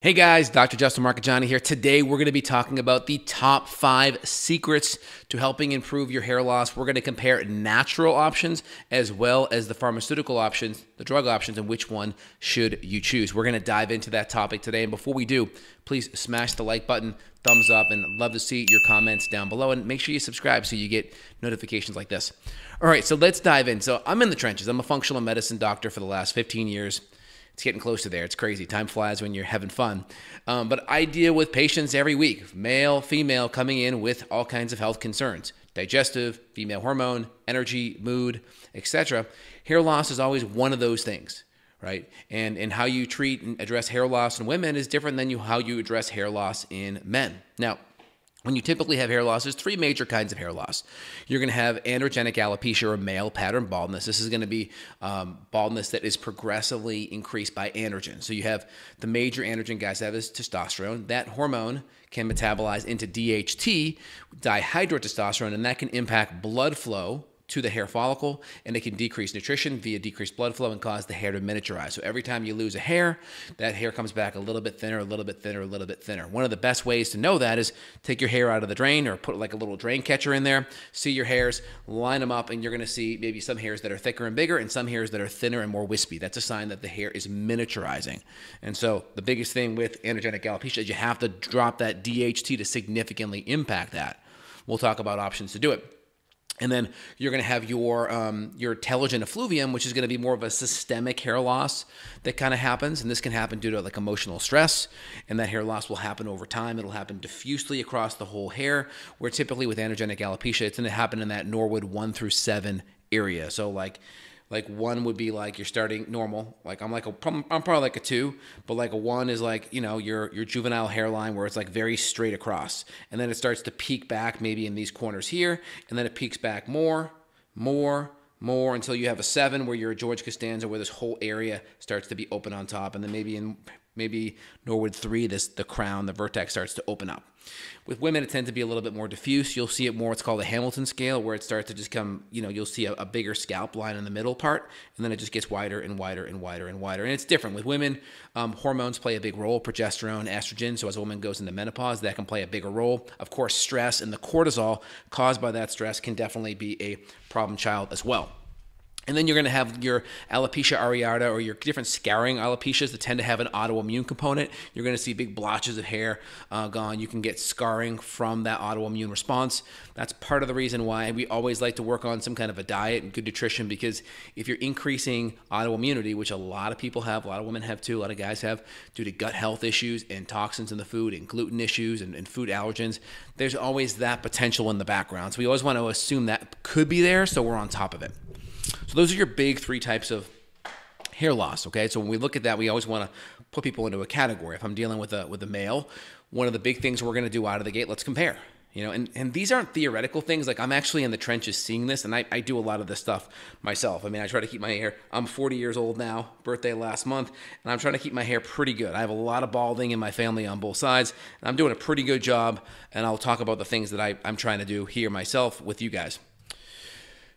Hey guys, Dr. Justin Marcagiani here. Today we're going to be talking about the top 5 secrets to helping improve your hair loss. We're going to compare natural options as well as the pharmaceutical options, the drug options, and which one should you choose. We're going to dive into that topic today. And before we do, please smash the like button, thumbs up, and love to see your comments down below. And make sure you subscribe so you get notifications like this. All right, so let's dive in. So I'm in the trenches. I'm a functional medicine doctor for the last 15 years. It's getting close to there. It's crazy. Time flies when you're having fun. But I deal with patients every week, male, female, coming in with all kinds of health concerns, digestive, female hormone, energy, mood, etc. Hair loss is always one of those things, right? And how you treat and address hair loss in women is different than how you address hair loss in men. Now, when you typically have hair loss, there's 3 major kinds of hair loss. You're going to have androgenic alopecia or male pattern baldness. This is going to be baldness that is progressively increased by androgen. So you have the major androgen guys that is testosterone. That hormone can metabolize into DHT, dihydrotestosterone, and that can impact blood flow to the hair follicle, and it can decrease nutrition via decreased blood flow and cause the hair to miniaturize. So every time you lose a hair, that hair comes back a little bit thinner, a little bit thinner, a little bit thinner. One of the best ways to know that is take your hair out of the drain or put like a little drain catcher in there, see your hairs, line them up, and you're gonna see maybe some hairs that are thicker and bigger and some hairs that are thinner and more wispy. That's a sign that the hair is miniaturizing. And so the biggest thing with androgenic alopecia is you have to drop that DHT to significantly impact that. We'll talk about options to do it. And then you're going to have your Telogen Effluvium, which is going to be more of a systemic hair loss that kind of happens. And this can happen due to like emotional stress. And that hair loss will happen over time. It'll happen diffusely across the whole hair, where typically with androgenic alopecia, it's going to happen in that Norwood 1 through 7 area. So like 1 would be like you're starting normal. Like I'm probably like a 2, but like a 1 is like, you know, your juvenile hairline where it's like very straight across. And then it starts to peak back maybe in these corners here. And then it peaks back more until you have a 7 where you're a George Costanza, where this whole area starts to be open on top. And then maybe Norwood 3, the crown, the vertex starts to open up. With women, it tends to be a little bit more diffuse. You'll see it more, it's called a Hamilton scale, where it starts to just come, you know, you'll see a bigger scalp line in the middle part, and then it just gets wider and wider and wider and wider. And it's different. With women, hormones play a big role, progesterone, estrogen. So as a woman goes into menopause, that can play a bigger role. Of course, stress and the cortisol caused by that stress can definitely be a problem child as well. And then you're going to have your alopecia areata or your different scouring alopecias that tend to have an autoimmune component. You're going to see big blotches of hair gone. You can get scarring from that autoimmune response. That's part of the reason why we always like to work on some kind of a diet and good nutrition, because if you're increasing autoimmunity, which a lot of people have, a lot of women have too, a lot of guys have, due to gut health issues and toxins in the food and gluten issues and food allergens, there's always that potential in the background. So we always want to assume that could be there, so we're on top of it. So those are your big 3 types of hair loss, okay? So when we look at that, we always want to put people into a category. If I'm dealing with a male, one of the big things we're going to do out of the gate, let's compare. You know, and these aren't theoretical things. Like I'm actually in the trenches seeing this, and I do a lot of this stuff myself. I mean, I try to keep my hair. I'm 40 years old now, birthday last month, and I'm trying to keep my hair pretty good. I have a lot of balding in my family on both sides, and I'm doing a pretty good job, and I'll talk about the things that I'm trying to do here myself with you guys.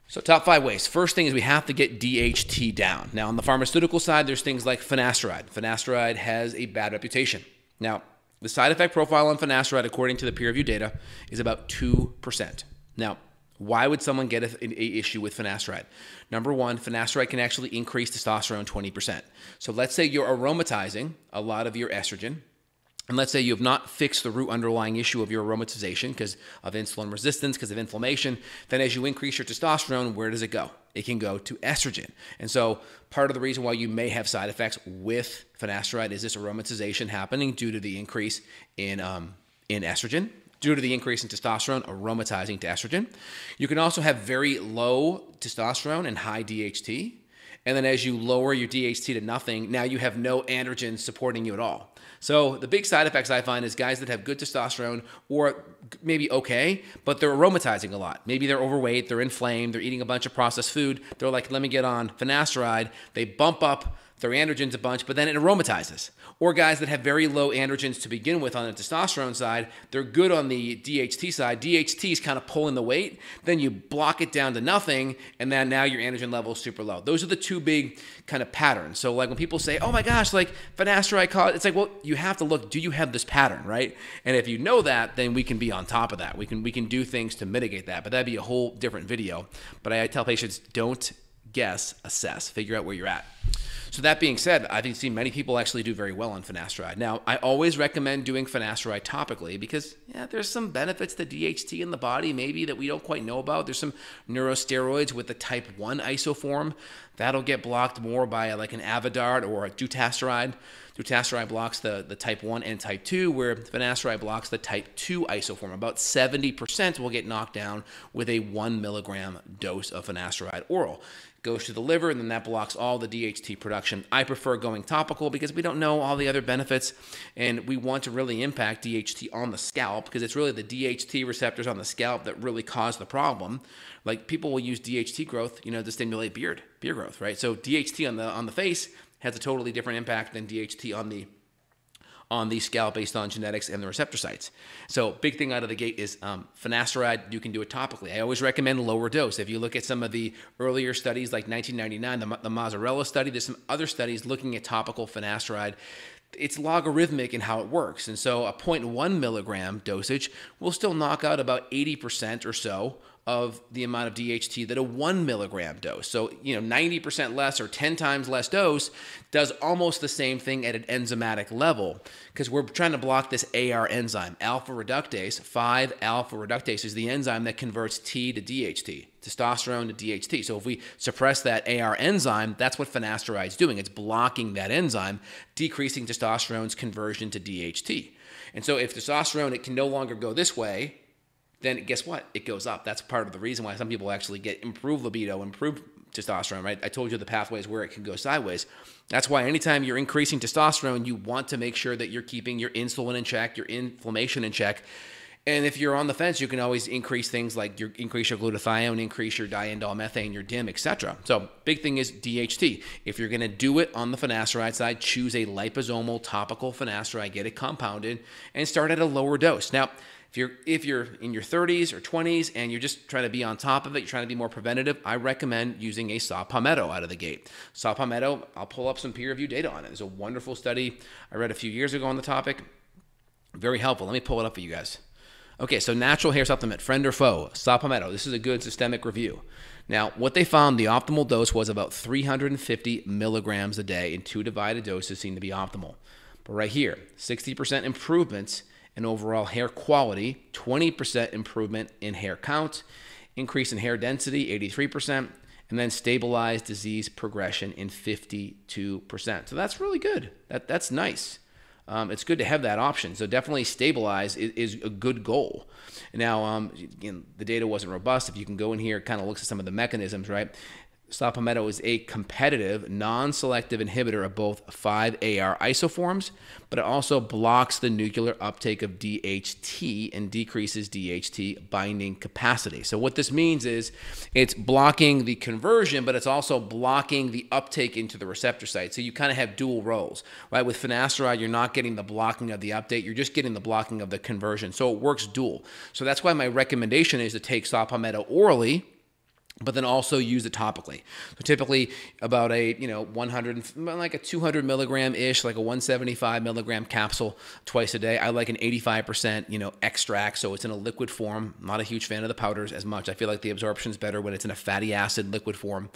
So top 5 ways. First thing is we have to get DHT down. Now on the pharmaceutical side, there's things like Finasteride. Finasteride has a bad reputation. Now, the side effect profile on Finasteride, according to the peer review data, is about 2%. Now, why would someone get an issue with Finasteride? Number 1, Finasteride can actually increase testosterone 20%. So let's say you're aromatizing a lot of your estrogen, and let's say you have not fixed the root underlying issue of your aromatization because of insulin resistance, because of inflammation, then as you increase your testosterone, where does it go? It can go to estrogen. And so part of the reason why you may have side effects with Finasteride is this aromatization happening due to the increase in estrogen, due to the increase in testosterone aromatizing to estrogen. You can also have very low testosterone and high DHT. And then as you lower your DHT to nothing, now you have no androgen supporting you at all. So the big side effects I find is guys that have good testosterone or maybe okay, but they're aromatizing a lot. Maybe they're overweight, they're inflamed, they're eating a bunch of processed food. They're like, let me get on Finasteride. They bump up their androgens a bunch, but then it aromatizes. Or guys that have very low androgens to begin with on the testosterone side, they're good on the DHT side. DHT is kind of pulling the weight. Then you block it down to nothing, and then now your androgen level is super low. Those are the two big kind of patterns. So like when people say, oh my gosh, like finasteride cause, it's like, well, you have to look, do you have this pattern, right? And if you know that, then we can be on top of that. We can do things to mitigate that, but that'd be a whole different video. But I tell patients, don't guess, assess, figure out where you're at. So that being said, I've seen many people actually do very well on finasteride. Now, I always recommend doing finasteride topically because there's some benefits to DHT in the body maybe that we don't quite know about. There's some neurosteroids with the type 1 isoform. That'll get blocked more by like an Avodart or a dutasteride. Dutasteride blocks the type 1 and type 2, where finasteride blocks the type 2 isoform. About 70% will get knocked down with a 1 milligram dose of finasteride oral. Goes to the liver, and then that blocks all the DHT production. I prefer going topical because we don't know all the other benefits, and we want to really impact DHT on the scalp because it's really the DHT receptors on the scalp that really cause the problem. Like people will use DHT growth, to stimulate beard growth, right? So DHT on the face has a totally different impact than DHT on the scalp based on genetics and the receptor sites. So big thing out of the gate is finasteride, you can do it topically. I always recommend lower dose. If you look at some of the earlier studies like 1999, the Mazzarella study, there's some other studies looking at topical finasteride. It's logarithmic in how it works. And so a 0.1 milligram dosage will still knock out about 80% or so of the amount of DHT that a 1 milligram dose. So, 90% less or 10 times less dose does almost the same thing at an enzymatic level because we're trying to block this AR enzyme. Alpha reductase, 5-alpha reductase is the enzyme that converts T to DHT, testosterone to DHT. So if we suppress that AR enzyme, that's what finasteride is doing. It's blocking that enzyme, decreasing testosterone's conversion to DHT. And so if testosterone, it can no longer go this way, then guess what? It goes up. That's part of the reason why some people actually get improved libido, improved testosterone, right? I told you the pathways where it can go sideways. That's why anytime you're increasing testosterone, you want to make sure that you're keeping your insulin in check, your inflammation in check. And if you're on the fence, you can always increase things like increase your glutathione, increase your diindol methane, your DIM, etc. So big thing is DHT. If you're going to do it on the finasteride side, choose a liposomal topical finasteride, get it compounded, and start at a lower dose. Now, if you're in your 30s or 20s and you're just trying to be on top of it, you're trying to be more preventative, I recommend using a saw palmetto out of the gate. Saw palmetto, I'll pull up some peer-reviewed data on it. There's a wonderful study I read a few years ago on the topic. Very helpful. Let me pull it up for you guys. Okay, so natural hair supplement, friend or foe, saw palmetto. This is a good systemic review. Now, what they found, the optimal dose was about 350 milligrams a day, and 2 divided doses seem to be optimal. But right here, 60% improvements in overall hair quality, 20% improvement in hair count, increase in hair density, 83%, and then stabilized disease progression in 52%. So that's really good. That's nice. It's good to have that option. So definitely stabilize is a good goal. Now, the data wasn't robust. If you can go in here, it kind of looks at some of the mechanisms, right? Saw palmetto is a competitive, non-selective inhibitor of both 5-AR isoforms, but it also blocks the nuclear uptake of DHT and decreases DHT binding capacity. So what this means is it's blocking the conversion, but it's also blocking the uptake into the receptor site. So you kind of have dual roles, right? With finasteride, you're not getting the blocking of the uptake, you're just getting the blocking of the conversion. So it works dual. So that's why my recommendation is to take saw palmetto orally, but then also use it topically. So typically about a 100, like a 200 milligram ish, like a 175 milligram capsule twice a day. I like an 85% extract, so it's in a liquid form. I'm not a huge fan of the powders as much. I feel like the absorption is better when it's in a fatty acid liquid form.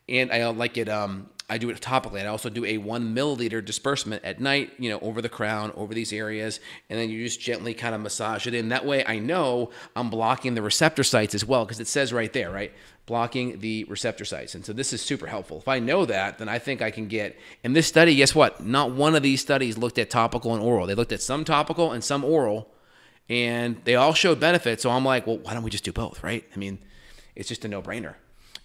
And I like it, I do it topically. I also do a 1 milliliter disbursement at night, over the crown, over these areas, and then you just gently kind of massage it in. That way I know I'm blocking the receptor sites as well, because it says right there, right? Blocking the receptor sites. And so this is super helpful. If I know that, then I think I can get, in this study, guess what? Not one of these studies looked at topical and oral. They looked at some topical and some oral, and they all showed benefits. So I'm like, well, why don't we just do both, right? I mean, it's just a no-brainer.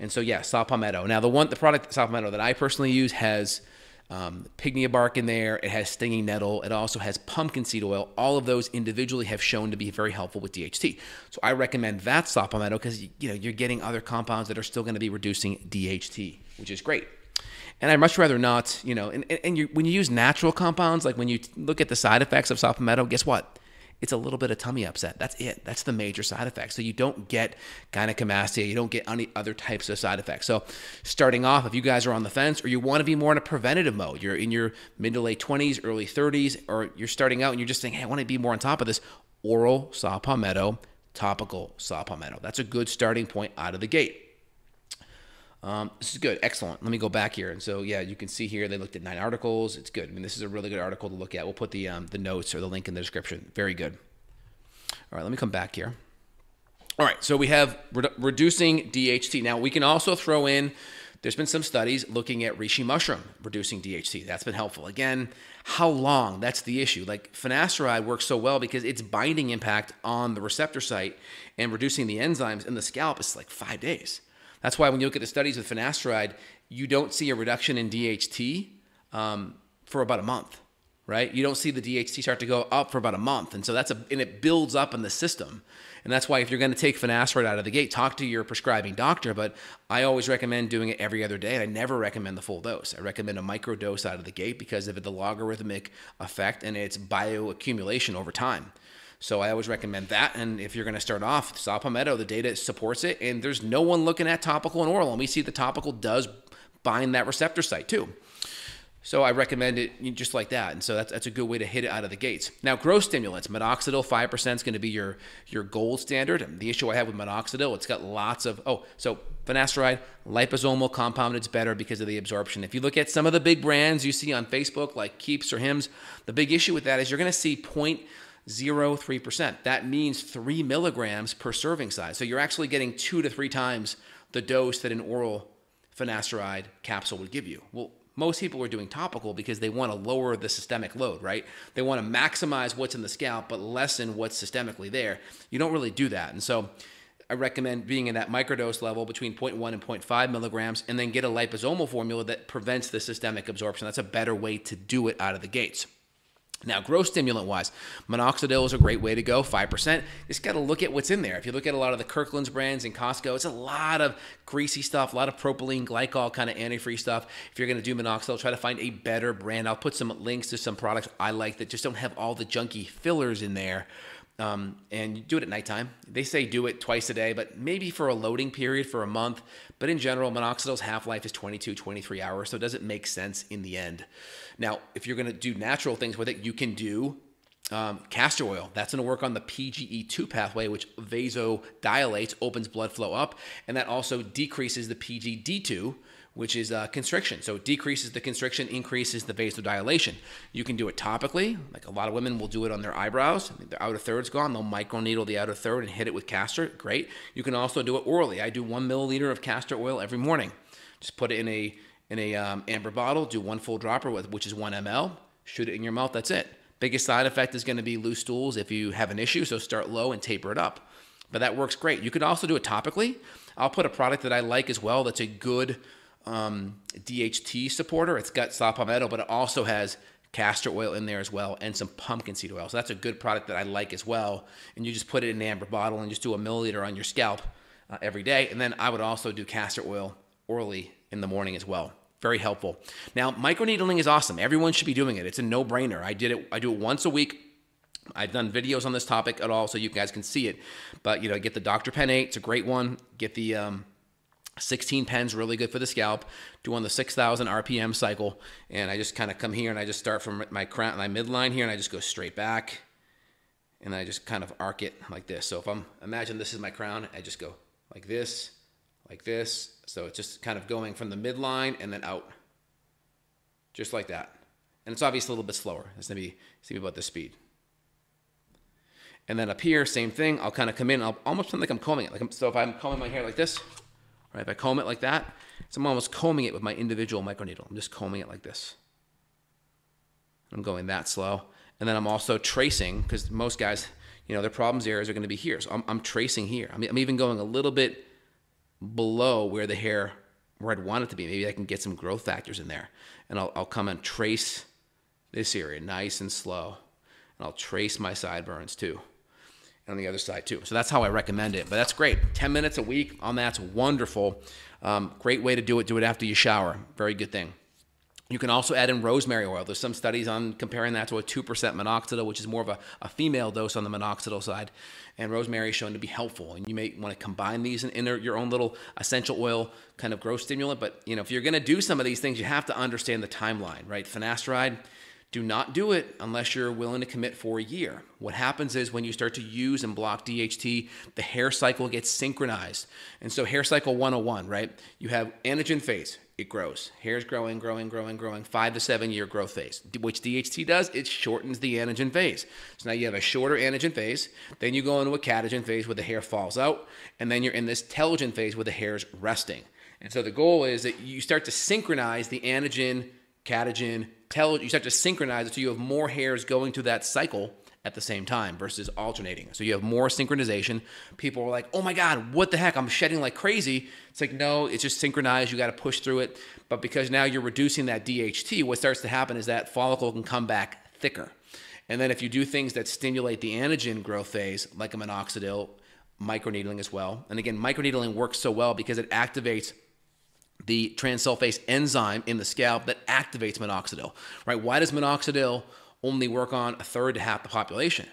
And so, yeah, saw palmetto. Now, the product saw palmetto that I personally use has pygmea bark in there. It has stinging nettle. It also has pumpkin seed oil. All of those individually have shown to be very helpful with DHT. So I recommend that saw palmetto because you're getting other compounds that are still going to be reducing DHT, which is great. And I'd much rather not, you know, when you use natural compounds, like when you look at the side effects of saw palmetto, guess what? It's a little bit of tummy upset. That's it. That's the major side effect. So you don't get gynecomastia. You don't get any other types of side effects. So starting off, if you guys are on the fence or you want to be more in a preventative mode, you're in your mid to late 20s, early 30s, or you're starting out and you're just saying, hey, I want to be more on top of this, oral saw palmetto, topical saw palmetto. That's a good starting point out of the gate. This is good. Excellent. Let me go back here. And so, yeah, you can see here they looked at 9 articles. It's good. I mean, this is a really good article to look at. We'll put the notes or the link in the description. Very good. All right, let me come back here. All right, so we have reducing DHT. Now, we can also throw in, there's been some studies looking at reishi mushroom reducing DHT. That's been helpful. Again, how long? That's the issue. Like finasteride works so well because its binding impact on the receptor site and reducing the enzymes in the scalp is like 5 days. That's why when you look at the studies with finasteride, you don't see a reduction in DHT for about a month, right? You don't see the DHT start to go up for about a month. And so and it builds up in the system. And that's why if you're going to take finasteride out of the gate, talk to your prescribing doctor. But I always recommend doing it every other day. And I never recommend the full dose. I recommend a micro dose out of the gate because of the logarithmic effect and its bioaccumulation over time. So I always recommend that. And if you're going to start off, saw palmetto, the data supports it. And there's no one looking at topical and oral. And we see the topical does bind that receptor site too. So I recommend it just like that. And so that's a good way to hit it out of the gates. Now, growth stimulants, minoxidil, 5% is going to be your gold standard. And the issue I have with minoxidil, it's got lots of, so finasteride, liposomal compound, it's better because of the absorption. If you look at some of the big brands you see on Facebook, like Keeps or Hims, the big issue with that is you're going to see 0.03%. That means 3 milligrams per serving size. So you're actually getting 2 to 3 times the dose that an oral finasteride capsule would give you. Well, most people are doing topical because they want to lower the systemic load, right? They want to maximize what's in the scalp, but lessen what's systemically there. You don't really do that. And so I recommend being in that microdose level between 0.1 and 0.5 milligrams and then get a liposomal formula that prevents the systemic absorption. That's a better way to do it out of the gates. Now, growth stimulant-wise, minoxidil is a great way to go, 5%. Just got to look at what's in there. If you look at a lot of the Kirkland's brands in Costco, it's a lot of greasy stuff, a lot of propylene glycol kind of antifreeze stuff. If you're going to do minoxidil, try to find a better brand. I'll put some links to some products I like that just don't have all the junky fillers in there. And you do it at nighttime. They say do it twice a day, but maybe for a loading period for a month. But in general, minoxidil's half-life is 22, 23 hours, so it doesn't make sense in the end. Now, if you're going to do natural things with it, you can do castor oil. That's going to work on the PGE2 pathway, which vasodilates, opens blood flow up, and that also decreases the PGD2, which is constriction. So it decreases the constriction, increases the vasodilation. You can do it topically. Like a lot of women will do it on their eyebrows. Their outer third's gone. They'll microneedle the outer third and hit it with castor. Great. You can also do it orally. I do 1 milliliter of castor oil every morning. Just put it in a amber bottle, do 1 full dropper, which is 1 ml. Shoot it in your mouth. That's it. Biggest side effect is going to be loose stools if you have an issue, so start low and taper it up. But that works great. You could also do it topically. I'll put a product that I like as well that's a good DHT supporter. It's got saw palmetto, but it also has castor oil in there as well and some pumpkin seed oil. So that's a good product that I like as well. And you just put it in an amber bottle and just do 1 milliliter on your scalp every day. And then I would also do castor oil orally in the morning as well. Very helpful. Now, microneedling is awesome. Everyone should be doing it. It's a no-brainer. I do it once a week. I've done videos on this topic at all so you guys can see it. But, you know, get the Dr. Pen 8. It's a great one. Get the 16 pens, really good for the scalp. Do on the 6,000 RPM cycle. And I just kind of come here and I just start from my crown, my midline here, and I just go straight back. And I just kind of arc it like this. So if imagine this is my crown, I just go like this. So it's just kind of going from the midline and then out. Just like that. And it's obviously a little bit slower. It's going to be about this speed. And then up here, same thing. I'll kind of come in. I'll almost feel like I'm combing it. So if I'm combing my hair like this, right? If I comb it like that, so I'm almost combing it with my individual microneedle. I'm just combing it like this. I'm going that slow. And then I'm also tracing, because most guys, you know, their problems areas are going to be here. So I'm tracing here. I'm even going a little bit below where I'd want it to be. Maybe I can get some growth factors in there. And I'll come and trace this area nice and slow. And I'll trace my sideburns too. And on the other side too. So that's how I recommend it. But that's great. 10 minutes a week on that's wonderful. Great way to do it. Do it after you shower. Very good thing. You can also add in rosemary oil. There's some studies on comparing that to a 2% minoxidil, which is more of a female dose on the minoxidil side. And rosemary is shown to be helpful. And you may want to combine these in your own little essential oil kind of growth stimulant. But if you're going to do some of these things, you have to understand the timeline, right? Finasteride, do not do it unless you're willing to commit for a year. What happens is when you start to use and block DHT, the hair cycle gets synchronized. And so hair cycle 101, right? You have anagen phase. It grows. Hair's growing, 5 to 7 year growth phase. Which DHT does, it shortens the anagen phase. So now you have a shorter anagen phase, then you go into a catagen phase where the hair falls out, and then you're in this telogen phase where the hair's resting. And so the goal is that you start to synchronize the anagen, catagen, telogen, you start to synchronize it so you have more hairs going through that cycle at the same time versus alternating. So you have more synchronization. People are like, oh my God, what the heck? I'm shedding like crazy. It's like, no, it's just synchronized. You got to push through it. But because now you're reducing that DHT, what starts to happen is that follicle can come back thicker. And then if you do things that stimulate the anagen growth phase, like a minoxidil, microneedling as well. And again, microneedling works so well because it activates the transsulfase enzyme in the scalp that activates minoxidil, right? Why does minoxidil only work on a third to half the population,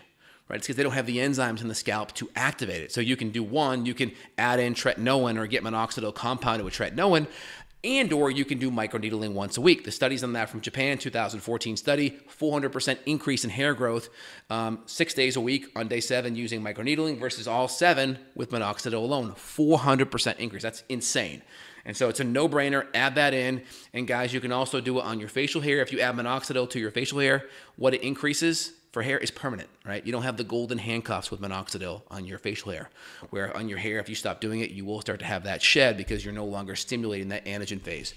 right? It's because they don't have the enzymes in the scalp to activate it. So you can do one, you can add in tretinoin or get minoxidil compounded with tretinoin, and or you can do microneedling once a week. The studies on that from Japan, 2014 study, 400% increase in hair growth, 6 days a week on day 7 using microneedling versus all 7 with minoxidil alone. 400% increase. That's insane. And so it's a no-brainer. Add that in. And guys, you can also do it on your facial hair. If you add minoxidil to your facial hair, what it increases for hair is permanent, right? You don't have the golden handcuffs with minoxidil on your facial hair, where on your hair, if you stop doing it, you will start to have that shed because you're no longer stimulating that anagen phase,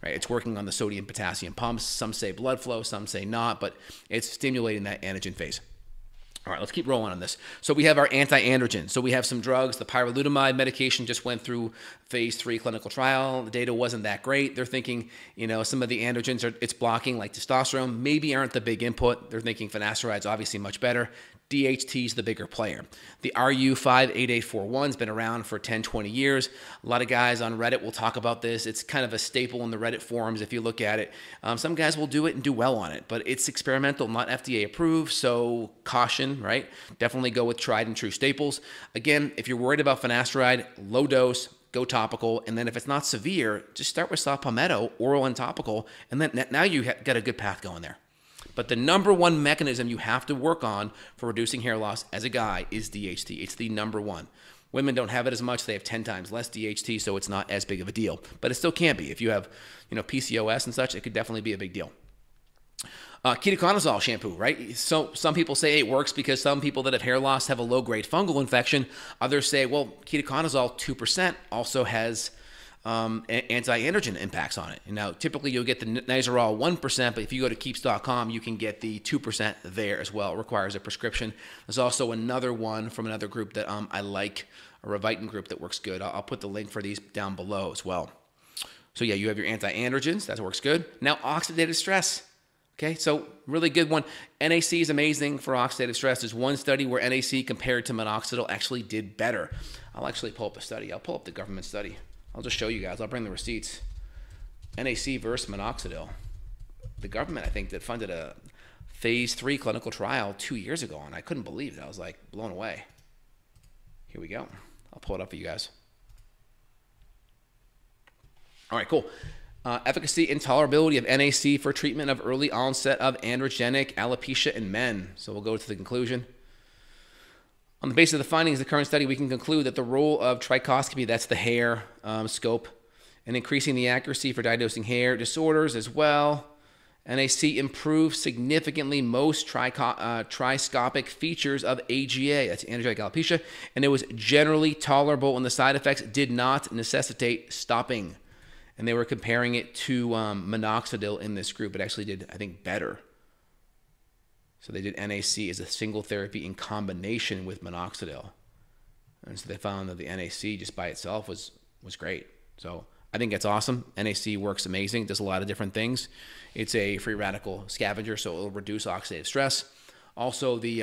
right? It's working on the sodium potassium pumps. Some say blood flow, some say not, but it's stimulating that anagen phase. All right, let's keep rolling on this. So we have our anti-androgen. So we have some drugs. The pyrolutamide medication just went through phase 3 clinical trial. The data wasn't that great. They're thinking, some of the androgens it's blocking, like testosterone, maybe aren't the big input. They're thinking finasteride's obviously much better. DHT's the bigger player. The RU58841's been around for 10, 20 years. A lot of guys on Reddit will talk about this. It's kind of a staple in the Reddit forums if you look at it. Some guys will do it and do well on it, but it's experimental, not FDA approved, so caution, right? Definitely go with tried and true staples. Again, if you're worried about finasteride, low dose, go topical, and then if it's not severe, just start with saw palmetto, oral and topical, and then now you got a good path going there. But the number one mechanism you have to work on for reducing hair loss as a guy is DHT. It's the number one. Women don't have it as much. They have 10 times less DHT, so it's not as big of a deal. But it still can be. If you have, PCOS and such, it could definitely be a big deal. Ketoconazole shampoo, right? So some people say it works because some people that have hair loss have a low-grade fungal infection. Others say, well, ketoconazole 2% also has anti-androgen impacts on it. And now, typically, you'll get the Nizoral 1%, but if you go to keeps.com, you can get the 2% there as well. It requires a prescription. There's also another one from another group that I like, a Revitin group that works good. I'll put the link for these down below as well. So yeah, you have your anti-androgens. That works good. Now, oxidative stress. Okay, so really good one. NAC is amazing for oxidative stress. There's one study where NAC compared to minoxidil actually did better. I'll actually pull up a study. I'll pull up the government study. I'll just show you guys. I'll bring the receipts. NAC versus minoxidil. The government, I think, that funded a phase 3 clinical trial 2 years ago, and I couldn't believe it. I was like blown away. Here we go. I'll pull it up for you guys. All right, cool. Efficacy and tolerability of NAC for treatment of early onset of androgenic alopecia in men. So we'll go to the conclusion. On the basis of the findings of the current study, we can conclude that the role of trichoscopy, that's the hair scope, and increasing the accuracy for diagnosing hair disorders as well. NAC improves significantly most triscopic features of AGA, that's androgenic alopecia, and it was generally tolerable, and the side effects did not necessitate stopping. And they were comparing it to minoxidil in this group. It actually did, I think, better. So they did NAC as a single therapy in combination with minoxidil. And so they found that the NAC just by itself was great. So I think that's awesome. NAC works amazing. It does a lot of different things. It's a free radical scavenger, so it'll reduce oxidative stress. Also, the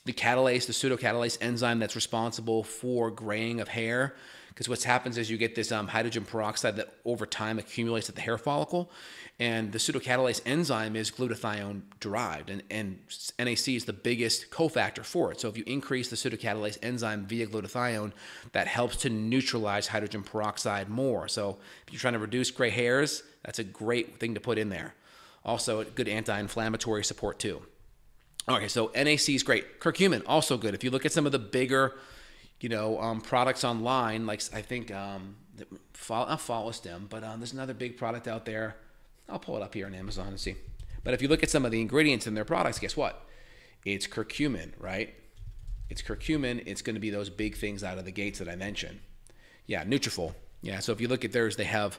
catalase, the pseudocatalysis enzyme that's responsible for graying of hair, because what happens is you get this hydrogen peroxide that over time accumulates at the hair follicle, and the pseudocatalyse enzyme is glutathione derived, and NAC is the biggest cofactor for it. So if you increase the pseudocatalyse enzyme via glutathione, that helps to neutralize hydrogen peroxide more. So if you're trying to reduce gray hairs, that's a great thing to put in there. Also, a good anti-inflammatory support too. Okay, so NAC is great. Curcumin, also good. If you look at some of the bigger, products online, like I think, not Follistem, but there's another big product out there. I'll pull it up here on Amazon and see. But if you look at some of the ingredients in their products, guess what? It's curcumin, right? It's curcumin. It's going to be those big things out of the gates that I mentioned. Yeah, Nutrafol. Yeah, so if you look at theirs, they have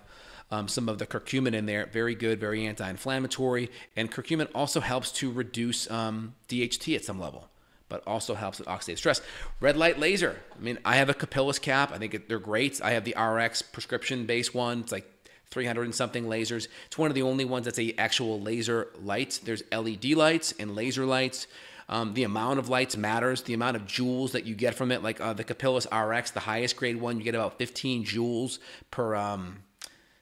some of the curcumin in there. Very good, very anti-inflammatory. And curcumin also helps to reduce DHT at some level, but also helps with oxidative stress. Red light laser. I mean, I have a Capillus cap. I think they're great. I have the RX prescription-based one. It's like 300 and something lasers. It's one of the only ones that's a actual laser light. There's LED lights and laser lights. The amount of lights matters. The amount of joules that you get from it, like the Capillus RX, the highest grade one, you get about 15 joules per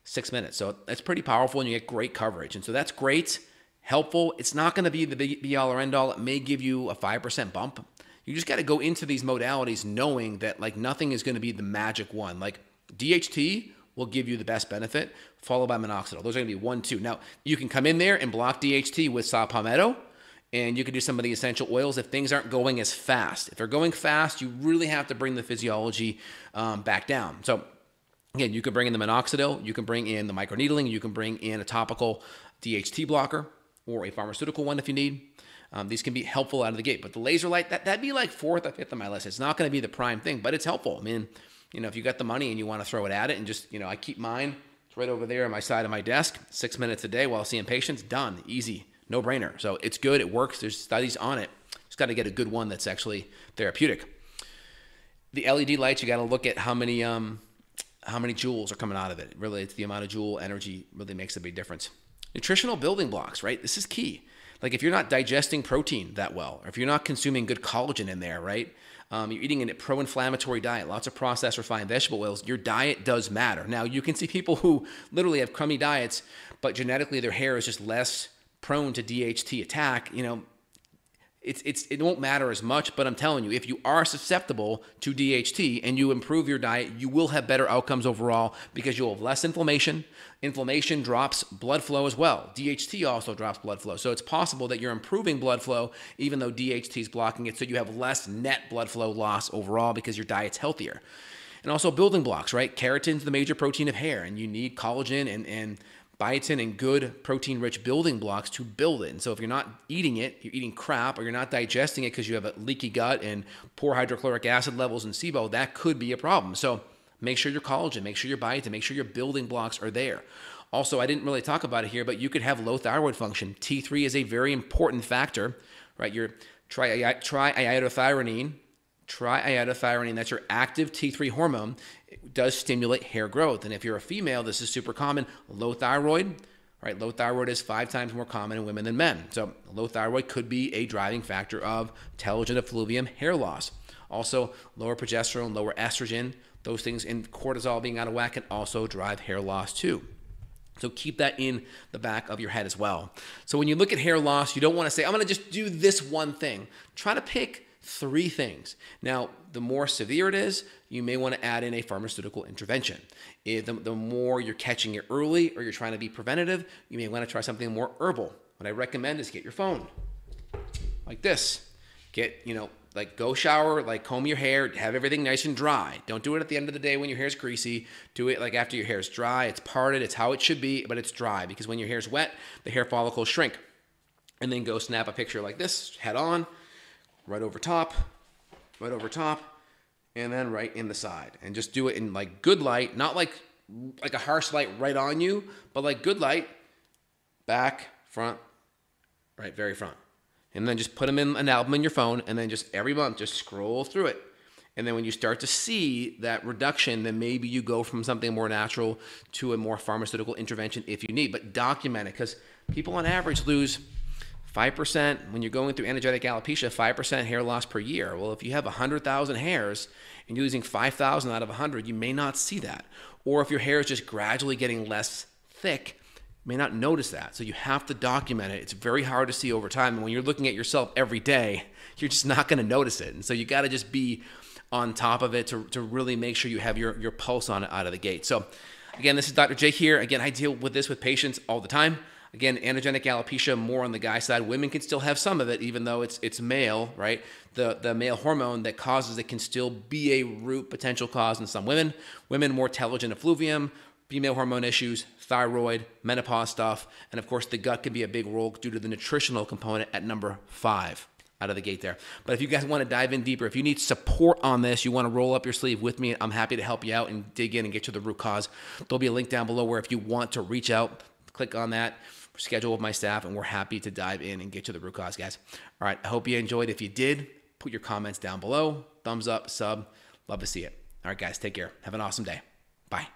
6 minutes. So that's pretty powerful, and you get great coverage. And so that's great, helpful. It's not going to be the be all or end all. It may give you a 5% bump. You just got to go into these modalities knowing that like nothing is going to be the magic one. Like DHT will give you the best benefit, followed by minoxidil. Those are going to be 1, 2. Now, you can come in there and block DHT with saw palmetto, and you can do some of the essential oils if things aren't going as fast. If they're going fast, you really have to bring the physiology back down. So again, you can bring in the minoxidil, you can bring in the microneedling, you can bring in a topical DHT blocker or a pharmaceutical one if you need. These can be helpful out of the gate. But the laser light, that'd be like 4th or 5th on my list. It's not going to be the prime thing, but it's helpful. I mean, if you got the money and you want to throw it at it and just, I keep mine. It's right over there on my side of my desk, 6 minutes a day while seeing patients. Done. Easy. No brainer. So it's good. It works. There's studies on it. Just got to get a good one that's actually therapeutic. The LED lights, you got to look at how many joules are coming out of it. Really, it's the amount of joule energy really makes a big difference. Nutritional building blocks, right? This is key. Like if you're not digesting protein that well, or if you're not consuming good collagen in there, right? You're eating a pro-inflammatory diet, lots of processed refined vegetable oils. Your diet does matter. Now, you can see people who literally have crummy diets, but genetically their hair is just less prone to DHT attack. It won't matter as much, but I'm telling you, if you are susceptible to DHT and you improve your diet, you will have better outcomes overall because you'll have less inflammation. Inflammation drops blood flow as well. DHT also drops blood flow. So it's possible that you're improving blood flow even though DHT is blocking it, so you have less net blood flow loss overall because your diet's healthier. And also building blocks, right? Keratin's the major protein of hair, and you need collagen and biotin and good protein-rich building blocks to build it. And so if you're not eating it, you're eating crap, or you're not digesting it because you have a leaky gut and poor hydrochloric acid levels in SIBO, that could be a problem. So make sure your collagen, make sure your biotin, make sure your building blocks are there. Also, I didn't really talk about it here, but you could have low thyroid function. T3 is a very important factor, right? Your triiodothyronine, that's your active T3 hormone. It does stimulate hair growth. And if you're a female, this is super common. Low thyroid, right? Low thyroid is 5 times more common in women than men. So low thyroid could be a driving factor of telogen effluvium hair loss. Also, lower progesterone, lower estrogen, those things, and cortisol being out of whack can also drive hair loss too. So keep that in the back of your head as well. So when you look at hair loss, you don't want to say, I'm going to just do this one thing. Try to pick 3 things. Now, the more severe it is, you may want to add in a pharmaceutical intervention. The more you're catching it early or you're trying to be preventative, you may want to try something more herbal. What I recommend is get your phone like this. Go shower, comb your hair, have everything nice and dry. Don't do it at the end of the day when your hair's greasy. Do it after your hair's dry. It's parted. It's how it should be, but it's dry because when your hair's wet, the hair follicles shrink. And then go snap a picture like this, head on, right over top, and then right in the side. And just do it in good light, not like a harsh light right on you, but good light, back, front, right, very front. And then just put them in an album in your phone, and then just every month, just scroll through it. And then when you start to see that reduction, then maybe you go from something more natural to a more pharmaceutical intervention if you need. But document it, because people on average lose 5% when you're going through androgenic alopecia, 5% hair loss per year. Well, if you have 100,000 hairs and you're losing 5,000 out of 100, you may not see that. Or if your hair is just gradually getting less thick, you may not notice that. So you have to document it. It's very hard to see over time. And when you're looking at yourself every day, you're just not going to notice it. And so you got to just be on top of it to really make sure you have your pulse on it out of the gate. So again, this is Dr. Jake here. Again, I deal with this with patients all the time. Again, androgenic alopecia, more on the guy side. Women can still have some of it, even though it's male, right? The male hormone that causes it can still be a root potential cause in some women. Women, more telogen effluvium, female hormone issues, thyroid, menopause stuff, and of course the gut can be a big role due to the nutritional component at number 5 out of the gate there. But if you guys want to dive in deeper, if you need support on this, you want to roll up your sleeve with me, I'm happy to help you out and dig in and get to the root cause. There'll be a link down below where if you want to reach out, click on that, schedule with my staff, and we're happy to dive in and get to the root cause, guys. All right, I hope you enjoyed. If you did, put your comments down below. Thumbs up, sub. Love to see it. All right, guys, take care. Have an awesome day. Bye.